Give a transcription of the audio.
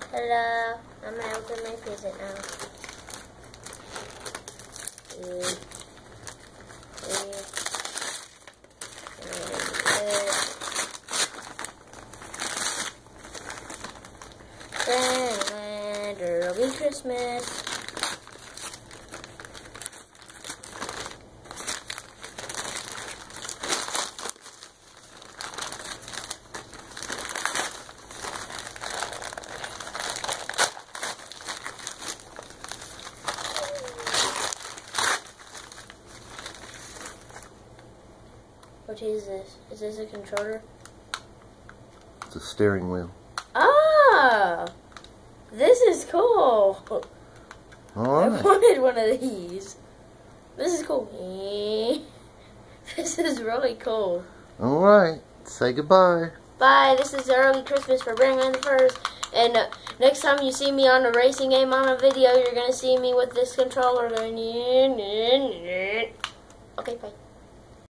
Hello, I'm gonna open my present now. And it'll be Christmas. What is this? Is this a controller? It's a steering wheel. Ah! This is cool. Alright. I wanted one of these. This is cool. This is really cool. Alright. Say goodbye. Bye. This is early Christmas for Brandon the First. And next time you see me on a racing game on a video, you're going to see me with this controller going. Okay, bye.